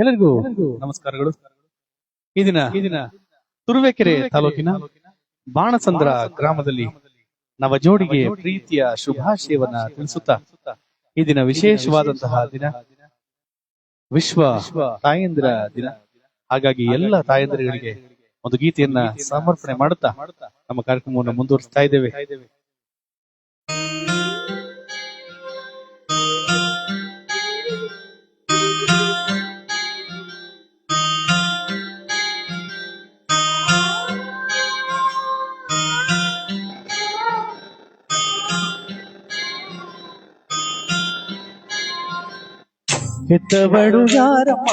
ಎಲ್ಲರಿಗೂ ನಮಸ್ಕಾರಗಳು. ಈ ದಿನ ತುರುವೇಕೆರೆ ತಾಲೂಕಿನ ಬಾಣಸಂದ್ರ ಗ್ರಾಮದಲ್ಲಿ ನವ ಜೋಡಿಗೆ ಪ್ರೀತಿಯ ಶುಭಾಶಯವನ್ನ ತಿಳಿಸುತ್ತಾ ಈ ದಿನ ವಿಶೇಷವಾದಂತಹ ದಿನ, ವಿಶ್ವ ತಾಯಂದಿರ ದಿನ. ಹಾಗಾಗಿ ಎಲ್ಲ ತಾಯಂದಿರಗಳಿಗೆ ಒಂದು ಗೀತೆಯನ್ನ ಸಮರ್ಪಣೆ ಮಾಡುತ್ತಾ ನಮ್ಮ ಕಾರ್ಯಕ್ರಮವನ್ನು ಮುಂದುವರಿಸ್ತಾ ಇದ್ದೇವೆ. ಹೆತ್ತವಳು ಯಾರಮ್ಮ,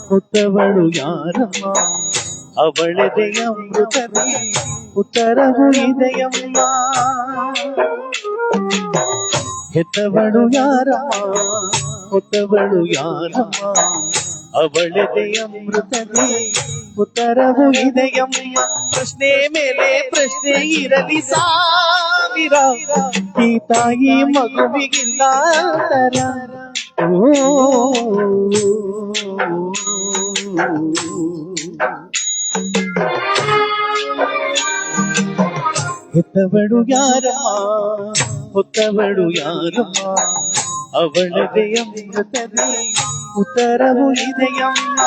ಹೊತ್ತವಳು ಯಾರಮ್ಮ, ಅವಳದೆ ಅಮೃತವೇ ಉತ್ತರವು ಇದೆಯಮ್ಮ. ಹೆತ್ತವಳು ಯಾರಮ್ಮ, ಹೊತ್ತವಳು ಯಾರಮ್ಮ, ಅವಳದೆ ಅಮೃತವೇ ಉತ್ತರವು ಇದೆಯಮ್ಮ. ಪ್ರಶ್ನೆ ಮೇಲೆ ಪ್ರಶ್ನೆ ಇರಲಿ ಸಾವಿರ, ಈ ತಾಯಿ ಮಗುವಿಗಿಲ್ಲ ಅಂತರ. ಹೆತ್ತವಳು ಯಾರಮ್ಮ, ಹೊತ್ತವಳು ಯಾರಮ್ಮ, ಅವಳದೆ ಅಮೃತವೇ ಉತ್ತರವು ಇದೆಯಮ್ಮ.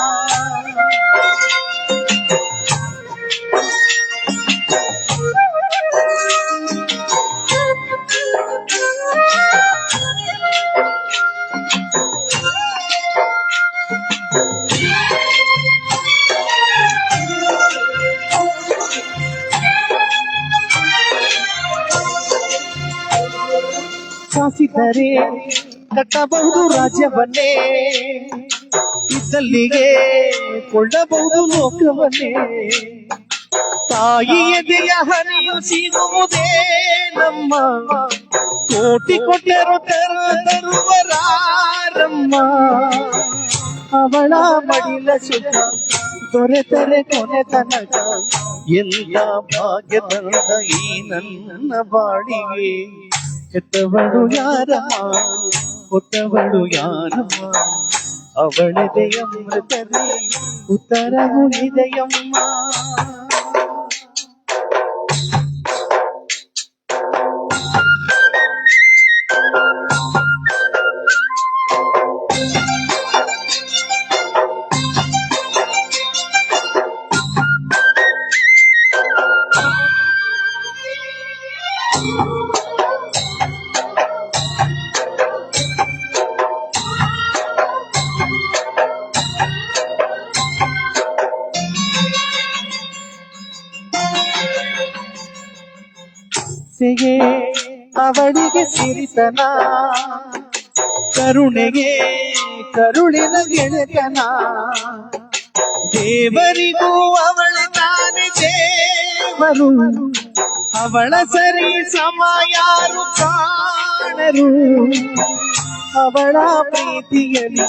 ಶಾಸಿದರೆ ಕಟ್ಟಬಹುದು ರಾಜ್ಯವನ್ನೇ, ಇದ್ದಲ್ಲಿಗೆ ಕೊಳ್ಳಬಹುದು ಲೋಕವನ್ನೇ. ತಾಯಿ ಎದೆಯ ಹರಿಯು ಸಿಗುವುದೇ ನಮ್ಮ, ಕೋಟಿ ಕೊಟ್ಟರು ತರುವರಾರಮ್ಮ. ಅವಳ ಮಡಿಲ ಸುಖ ದೊರೆತರೆ ಕೊನೆ ತನಕ, ಎಲ್ಲ ಭಾಗ್ಯ ತಂದ ಈ ನನ್ನ ಬಾಳಿಗೆ. ಹೆತ್ತವಳು ಯಾರಮ್ಮ, ಹೊತ್ತವಳು ಯಾರಮ್ಮ, ಅವಳದೆ ಅಮೃತವೇ ಉತ್ತರವು ಇದೆಯಮ್ಮ. ಅವಳಿಗೆ ಸಿರಿತನ, ಕರುಣೆಗೆ ಕರುಳಿನ ಗೆಳೆತನ. ದೇವರಿಗೂ ಅವಳ ತಾನೆ ದೇವರು, ಅವಳ ಸರಿ ಸಮ ಯಾರು ಕಾಣರು. ಅವಳ ಪ್ರೀತಿಯಲ್ಲಿ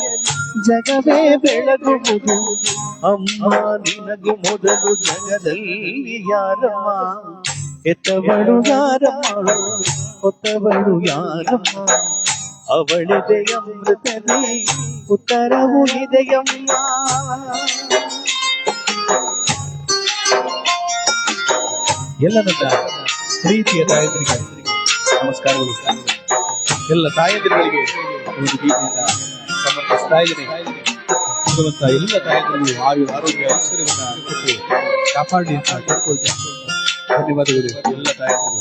ಜಗವೇ ಬೆಳಗುವುದು, ಅಮ್ಮ ನಿನಗೂ ಮೊದಲು ಜಗದಲ್ಲಿ ಯಾರಮ್ಮ. ಹೆತ್ತವಳು ಯಾರಮ್ಮ, ಹೊತ್ತವಳು ಯಾರಮ್ಮ, ಅವಳದೆ ಅಮೃತವೇ ಉತ್ತರವು ಇದೆಯಮ್ಮ. ಎಲ್ಲ ನನ್ನ ಪ್ರೀತಿಯ ತಾಯಂದಿರಿಗೆ ನಮಸ್ಕಾರಗಳು. ಎಲ್ಲ ತಾಯಂದಿರುಗಳಿಗೆ ಒಂದು ಗೀತೆಯಿಂದ ಸಮರ್ಪಿಸ್ತಾ ಇದ್ದೇನೆ. ಎಲ್ಲ ತಾಯಂದಿರಿಗೂ ಆರೋಗ್ಯ ಐಶ್ವರ್ಯವನ್ನ ಕೊಟ್ಟು ಕಾಪಾಡಿ ಅಂತ ಕೇಳ್ಕೊಳ್ತೇನೆ. ಧನ್ಯವಾದಗಳು ಎಲ್ಲ ತಾಯಂದಿರು.